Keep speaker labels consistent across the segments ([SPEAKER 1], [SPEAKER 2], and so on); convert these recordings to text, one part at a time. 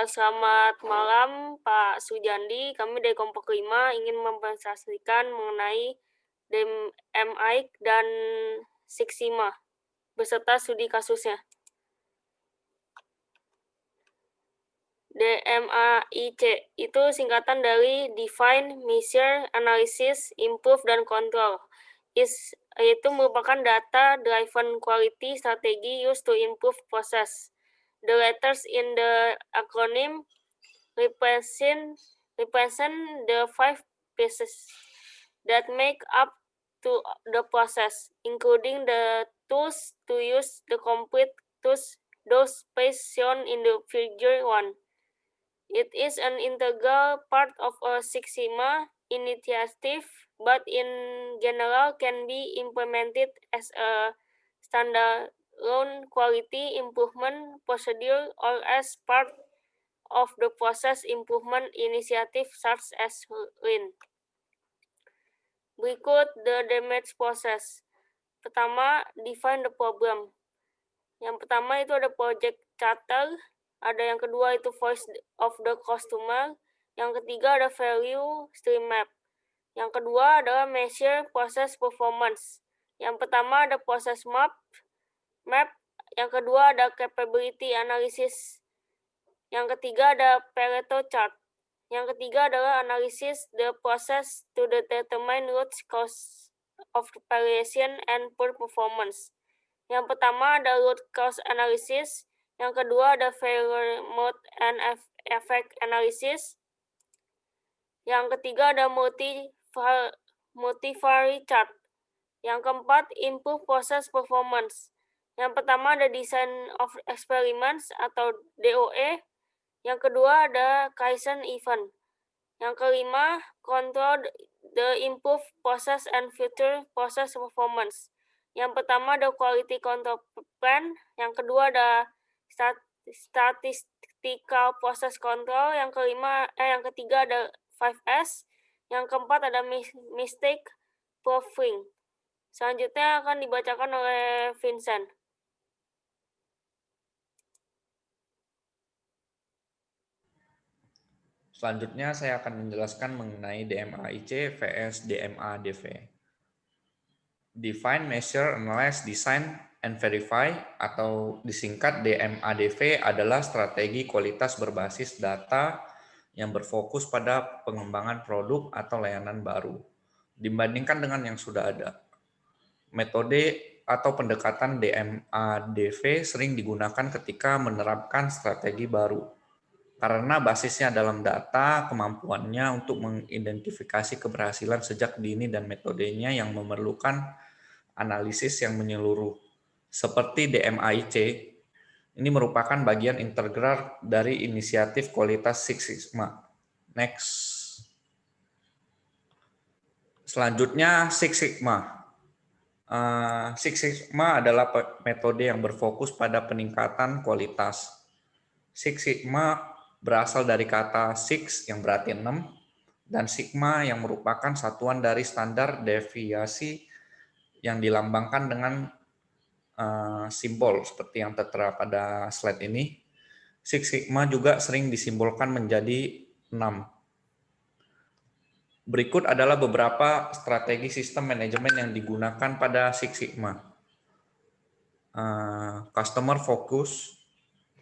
[SPEAKER 1] Selamat malam Pak Sujandi. Kami dari kelompok 5 ingin mempresentasikan mengenai DMAIC dan Six Sigma beserta studi kasusnya. DMAIC itu singkatan dari Define, Measure, Analysis, Improve, dan Control. Yaitu merupakan data-driven quality strategy used to improve process. The letters in the acronym represent the 5 pieces that make up to the process, including the tools to use the complete tools, those space shown in the figure 1. It is an integral part of a Six Sigma initiative, but in general can be implemented as a standalone quality improvement procedure or as part of the process improvement initiative such as Lean. Berikut the damage process. Pertama, define the problem. Yang pertama itu ada project charter, ada yang kedua itu voice of the customer, yang ketiga ada value stream map. Yang kedua adalah measure process performance. Yang pertama ada process map, yang kedua ada capability analysis. Yang ketiga ada Pareto chart. Yang ketiga adalah analysis the process to determine root cause of variation and poor performance. Yang pertama ada root cause analysis, yang kedua ada failure mode and effect analysis. Yang ketiga ada multivariate chart. Yang keempat improve process performance. Yang pertama ada design of experiments atau DOE. Yang kedua ada Kaizen event. Yang kelima, control the improve process and future process performance. Yang pertama ada quality control plan. Yang kedua ada statistical process control. Yang ketiga ada 5S. Yang keempat ada mistake proofing. Selanjutnya akan dibacakan oleh Vincent.
[SPEAKER 2] Selanjutnya saya akan menjelaskan mengenai DMAIC vs DMA-DV. Define, Measure, Analyze, Design, and Verify atau disingkat DMA-DV adalah strategi kualitas berbasis data yang berfokus pada pengembangan produk atau layanan baru dibandingkan dengan yang sudah ada. Metode atau pendekatan DMA-DV sering digunakan ketika menerapkan strategi baru. Karena basisnya dalam data, kemampuannya untuk mengidentifikasi keberhasilan sejak dini dan metodenya yang memerlukan analisis yang menyeluruh. Seperti DMAIC, ini merupakan bagian integral dari inisiatif kualitas Six Sigma. Next. Selanjutnya Six Sigma. Six Sigma adalah metode yang berfokus pada peningkatan kualitas. Six Sigma berasal dari kata six yang berarti 6 dan sigma yang merupakan satuan dari standar deviasi yang dilambangkan dengan simbol seperti yang tertera pada slide ini. Six Sigma juga sering disimbolkan menjadi 6. Berikut adalah beberapa strategi sistem manajemen yang digunakan pada Six Sigma. Customer focus,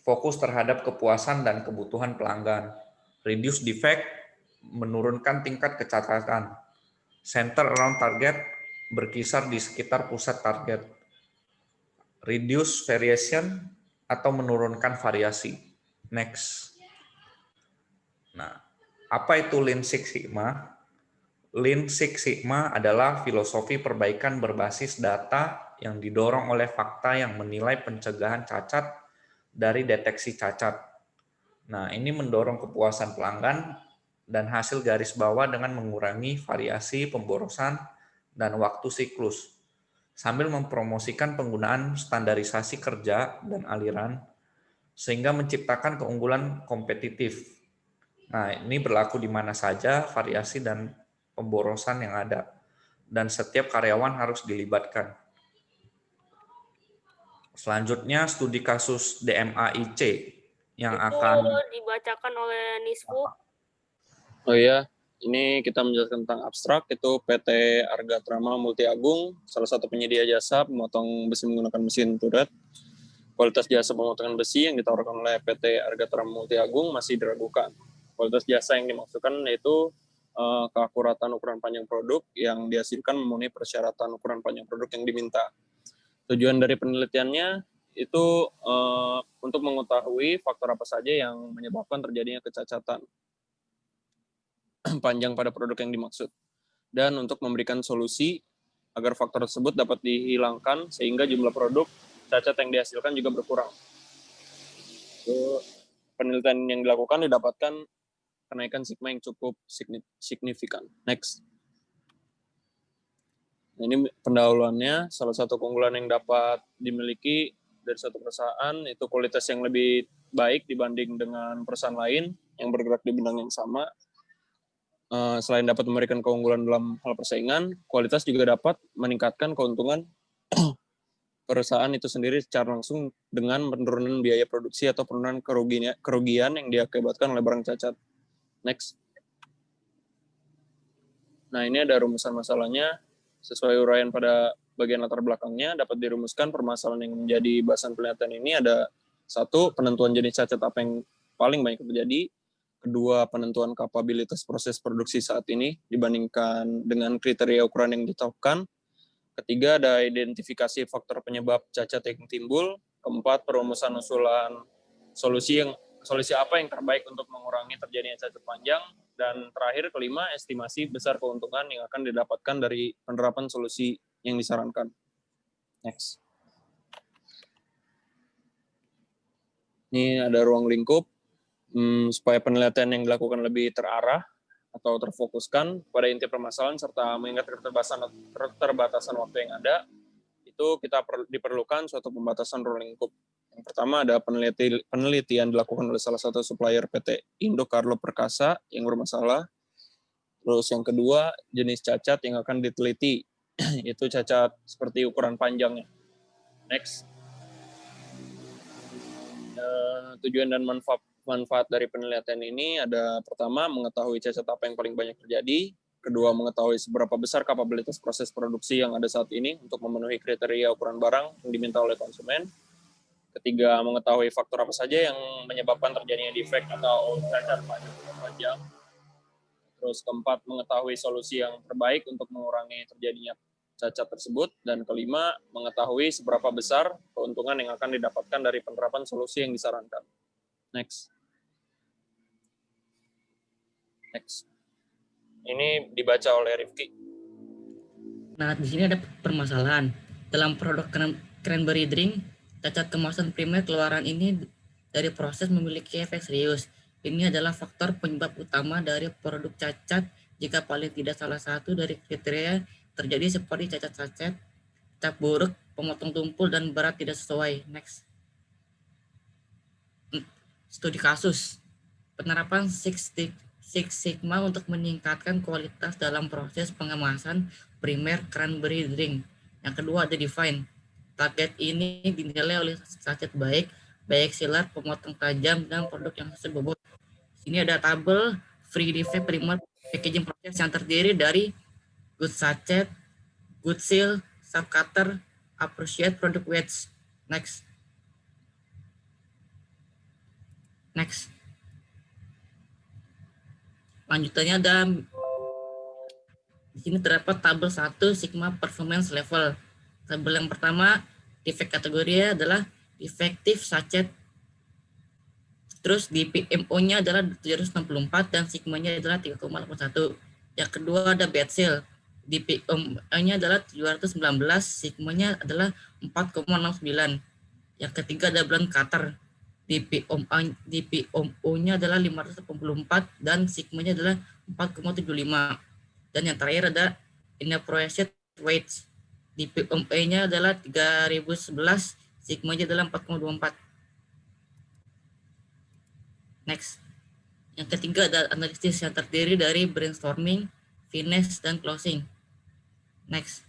[SPEAKER 2] fokus terhadap kepuasan dan kebutuhan pelanggan. Reduce defect, menurunkan tingkat kecacatan. Center around target, berkisar di sekitar pusat target. Reduce variation, atau menurunkan variasi. Next. Nah, apa itu Lean Six Sigma? Lean Six Sigma adalah filosofi perbaikan berbasis data yang didorong oleh fakta yang menilai pencegahan cacat dari deteksi cacat. Nah, ini mendorong kepuasan pelanggan dan hasil garis bawah dengan mengurangi variasi pemborosan dan waktu siklus, sambil mempromosikan penggunaan standarisasi kerja dan aliran, sehingga menciptakan keunggulan kompetitif. Nah, ini berlaku di mana saja variasi dan pemborosan yang ada, dan setiap karyawan harus dilibatkan. Selanjutnya, studi kasus DMAIC. yang
[SPEAKER 1] Itu
[SPEAKER 2] akan
[SPEAKER 1] dibacakan oleh Nisfu.
[SPEAKER 3] Oh iya, ini kita menjelaskan tentang abstrak, itu PT Arga Trama Multi Agung, salah satu penyedia jasa pemotong besi menggunakan mesin turret. Kualitas jasa pemotongan besi yang ditawarkan oleh PT Arga Trama Multi Agung masih diragukan. Kualitas jasa yang dimaksudkan yaitu keakuratan ukuran panjang produk yang dihasilkan memenuhi persyaratan ukuran panjang produk yang diminta. Tujuan dari penelitiannya itu untuk mengetahui faktor apa saja yang menyebabkan terjadinya kecacatan panjang pada produk yang dimaksud, dan untuk memberikan solusi agar faktor tersebut dapat dihilangkan sehingga jumlah produk cacat yang dihasilkan juga berkurang. Penelitian yang dilakukan didapatkan kenaikan sigma yang cukup signifikan. Next. Ini pendahuluannya, salah satu keunggulan yang dapat dimiliki dari satu perusahaan itu kualitas yang lebih baik dibanding dengan perusahaan lain yang bergerak di bidang yang sama. Selain dapat memberikan keunggulan dalam hal persaingan, kualitas juga dapat meningkatkan keuntungan perusahaan itu sendiri secara langsung dengan penurunan biaya produksi atau penurunan kerugian yang diakibatkan oleh barang cacat. Next. Nah, ini ada rumusan masalahnya. Sesuai uraian pada bagian latar belakangnya, dapat dirumuskan permasalahan yang menjadi bahasan penelitian ini ada: 1. Penentuan jenis cacat apa yang paling banyak terjadi. 2. Penentuan kapabilitas proses produksi saat ini dibandingkan dengan kriteria ukuran yang ditetapkan. 3. Ada identifikasi faktor penyebab cacat yang timbul. 4. Perumusan usulan solusi apa yang terbaik untuk mengurangi terjadinya cacat panjang. Dan terakhir, 5, estimasi besar keuntungan yang akan didapatkan dari penerapan solusi yang disarankan. Next. Ini ada ruang lingkup supaya penelitian yang dilakukan lebih terarah atau terfokuskan pada inti permasalahan serta mengingat keterbatasan waktu yang ada, itu kita diperlukan suatu pembatasan ruang lingkup. Yang pertama ada penelitian dilakukan oleh salah satu supplier PT Indo Carlo Perkasa yang bermasalah. Terus yang kedua, jenis cacat yang akan diteliti, itu cacat seperti ukuran panjangnya. Next. Tujuan dan manfaat dari penelitian ini ada: pertama, mengetahui cacat apa yang paling banyak terjadi. Kedua, mengetahui seberapa besar kapabilitas proses produksi yang ada saat ini untuk memenuhi kriteria ukuran barang yang diminta oleh konsumen. Ketiga, mengetahui faktor apa saja yang menyebabkan terjadinya defect atau cacat panjang. Terus keempat, mengetahui solusi yang terbaik untuk mengurangi terjadinya cacat tersebut. Dan kelima, mengetahui seberapa besar keuntungan yang akan didapatkan dari penerapan solusi yang disarankan. Next. Next. Ini dibaca oleh Rifki.
[SPEAKER 4] Nah, di sini ada permasalahan. Dalam produk cranberry drink, cacat kemasan primer keluaran ini dari proses memiliki efek serius. Ini adalah faktor penyebab utama dari produk cacat jika paling tidak salah satu dari kriteria terjadi seperti cacat cap buruk, pemotong tumpul, dan berat tidak sesuai. Next. Studi kasus. Penerapan Six Sigma untuk meningkatkan kualitas dalam proses pengemasan primer cranberry drink. Yang kedua ada define. Target ini dinilai oleh cacat baik sealer, pemotong tajam, dan produk yang hasil bobot. Ini ada tabel free defect primer packaging proses yang terdiri dari good sachet, good seal, sub cutter, appreciate product weights. Next. Lanjutannya ada di sini terdapat tabel 1 Sigma Performance Level. Tabel yang pertama, defect kategorinya adalah defective sachet. Terus di PMO-nya adalah 764 dan sigmanya adalah 3,81. Yang kedua ada bad seal. Di PMO-nya adalah 719, sigmanya adalah 4,69. Yang ketiga ada blend cutter. Di PMO-nya adalah 584 dan sigmanya adalah 4,75. Dan yang terakhir ada inappropriate weights. Di PMO-nya adalah 3011, sigmanya adalah 4,24. Next. Yang ketiga ada analisis yang terdiri dari brainstorming, finish, dan closing. Next.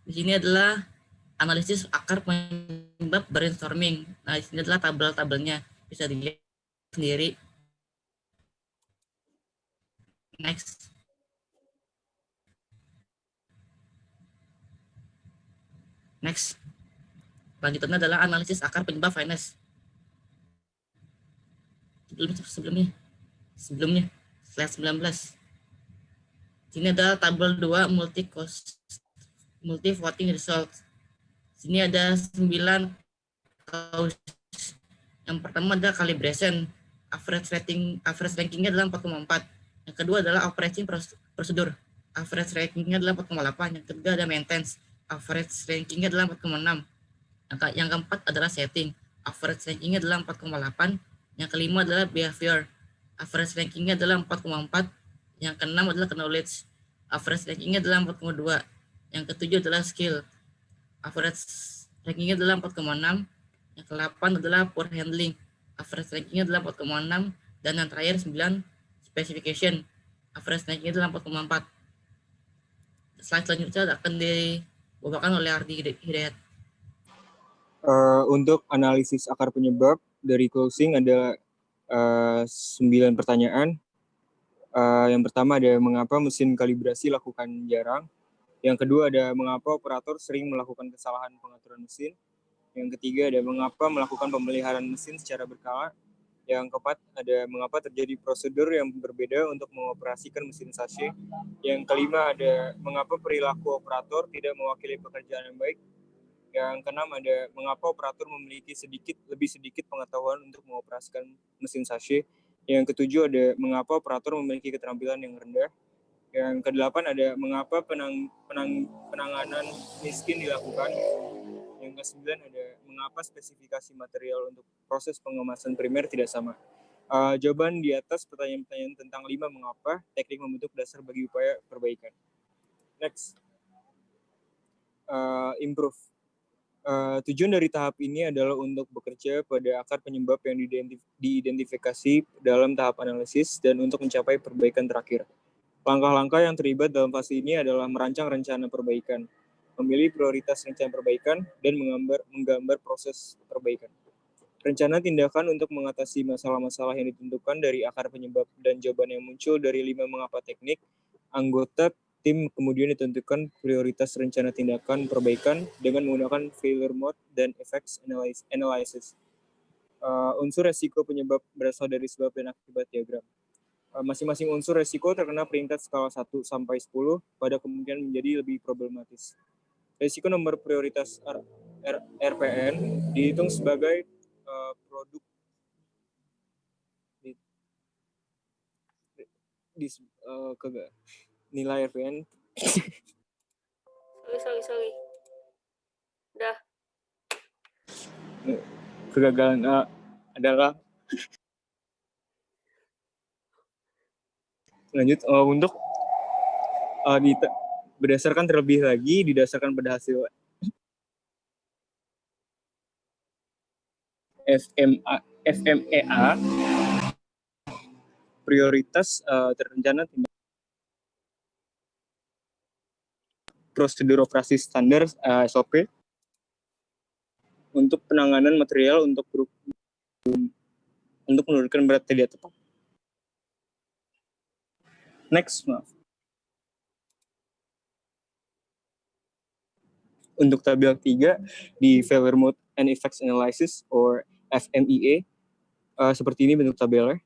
[SPEAKER 4] Di sini adalah analisis akar penyebab brainstorming. Nah, di sini adalah tabel-tabelnya, bisa dilihat sendiri. Next. Next. Selanjutnya adalah analisis akar penyebab finance. Sebelumnya, slide 19. Sini ada tabel 2 multi voting result. Sini ada 9 cause. Yang pertama ada calibration, average rankingnya adalah 4,4. Yang kedua adalah operating prosedur, average rankingnya adalah 4,8. Yang ketiga ada maintenance, average rankingnya adalah 4,6. Yang keempat adalah setting, average rankingnya adalah 4,8. Yang kelima adalah behavior, average rankingnya adalah 4,4. Yang keenam adalah knowledge, average rankingnya adalah 4,2. Yang ketujuh adalah skill, average rankingnya adalah 4,6. Yang ke-8 adalah poor handling, average rankingnya adalah 4,6. Dan yang terakhir 9 specification, average rankingnya adalah 4,4. Slide selanjutnya akan dibawakan oleh Ardi Hidayat.
[SPEAKER 5] Untuk analisis akar penyebab dari closing ada 9 pertanyaan. Yang pertama ada mengapa mesin kalibrasi lakukan jarang. Yang kedua ada mengapa operator sering melakukan kesalahan pengaturan mesin. Yang ketiga ada mengapa melakukan pemeliharaan mesin secara berkala. Yang keempat ada mengapa terjadi prosedur yang berbeda untuk mengoperasikan mesin sachet. Yang kelima ada mengapa perilaku operator tidak mewakili pekerjaan yang baik. Yang keenam ada mengapa operator memiliki lebih sedikit pengetahuan untuk mengoperasikan mesin sachet. Yang ketujuh ada mengapa operator memiliki keterampilan yang rendah. Yang kedelapan ada mengapa penanganan miskin dilakukan. Yang kesembilan ada mengapa spesifikasi material untuk proses pengemasan primer tidak sama. Jawaban di atas pertanyaan-pertanyaan tentang 5 mengapa teknik membentuk dasar bagi upaya perbaikan. Next. Improve. Tujuan dari tahap ini adalah untuk bekerja pada akar penyebab yang diidentifikasi dalam tahap analisis dan untuk mencapai perbaikan terakhir. Langkah-langkah yang terlibat dalam fase ini adalah merancang rencana perbaikan, memilih prioritas rencana perbaikan, dan menggambar proses perbaikan. Rencana tindakan untuk mengatasi masalah-masalah yang ditentukan dari akar penyebab dan jawaban yang muncul dari 5 mengapa teknik, anggota tim kemudian ditentukan prioritas rencana tindakan perbaikan dengan menggunakan failure mode dan effects analysis. Unsur resiko penyebab berasal dari sebab dan akibat diagram. Masing-masing unsur resiko terkena peringkat skala 1 sampai 10 pada kemungkinan menjadi lebih problematis. Resiko nomor prioritas RPN dihitung sebagai produk nilai RPN.
[SPEAKER 1] Sorry. Udah.
[SPEAKER 5] Kegagalan adalah lanjut untuk berdasarkan terlebih lagi didasarkan pada hasil FMEA prioritas terencana prosedur operasi standar SOP untuk penanganan material untuk menurunkan berat tidak tepat. Next, maaf. Untuk tabel 3 di failure mode and effects analysis or FMEA seperti ini bentuk tabelnya.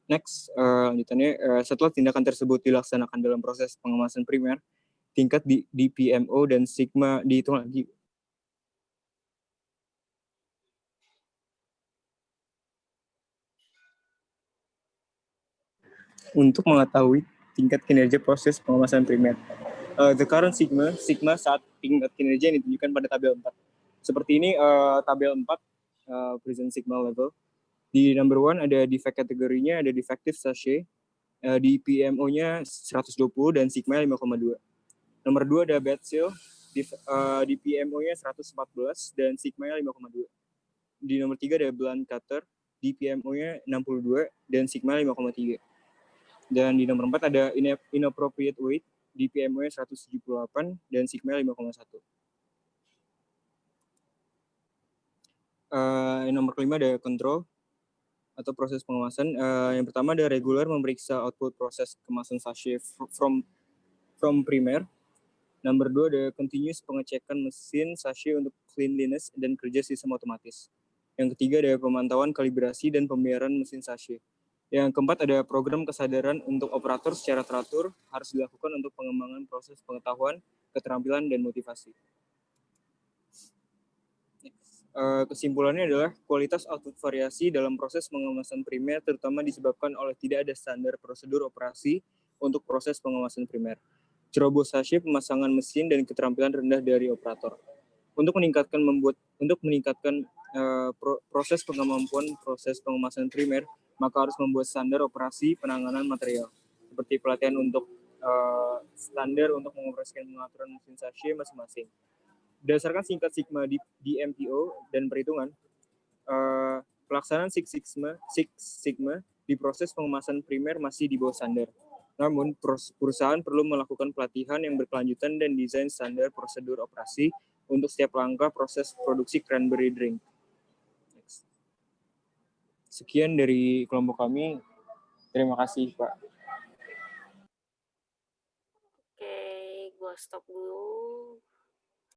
[SPEAKER 5] Next, lanjutannya setelah tindakan tersebut dilaksanakan dalam proses pengemasan primer, tingkat di PMO dan sigma dihitung lagi. Untuk mengetahui tingkat kinerja proses pengemasan primer. The current sigma saat tingkat kinerja yang ditunjukkan pada tabel 4. Seperti ini tabel 4 present sigma level. Di number 1 ada defect kategorinya, ada defective sachet. Di PMO-nya 120 dan sigma 5,2. Nomor 2 ada bad seal. Di PMO-nya 114 dan sigma 5,2. Di nomor 3 ada blunt cutter. Di PMO-nya 62 dan sigma 5,3. Dan di nomor 4 ada inappropriate weight. Di PMO-nya 178 dan sigma 5,1. Yang nomor kelima ada control atau proses pengawasan. Yang pertama ada regular, memeriksa output proses kemasan sachet from primer. Nomor 2 ada continuous, pengecekan mesin sachet untuk cleanliness dan kerja sistem otomatis. Yang ketiga ada pemantauan kalibrasi dan pembayaran mesin sachet. Yang keempat ada program kesadaran untuk operator secara teratur harus dilakukan untuk pengembangan proses pengetahuan, keterampilan, dan motivasi. Kesimpulannya adalah kualitas output variasi dalam proses pengemasan primer terutama disebabkan oleh tidak ada standar prosedur operasi untuk proses pengemasan primer, ceroboh sachet, pemasangan mesin, dan keterampilan rendah dari operator. Untuk meningkatkan proses pengemampuan proses pengemasan primer, maka harus membuat standar operasi penanganan material seperti pelatihan untuk standar untuk mengoperasikan pengaturan mesin sachet masing-masing. Berdasarkan singkat Sigma di MPO dan perhitungan, pelaksanaan Six Sigma di proses pengemasan primer masih di bawah standar. Namun, perusahaan perlu melakukan pelatihan yang berkelanjutan dan desain standar prosedur operasi untuk setiap langkah proses produksi cranberry drink. Sekian dari kelompok kami. Terima kasih, Pak.
[SPEAKER 1] Oke, gua stop dulu.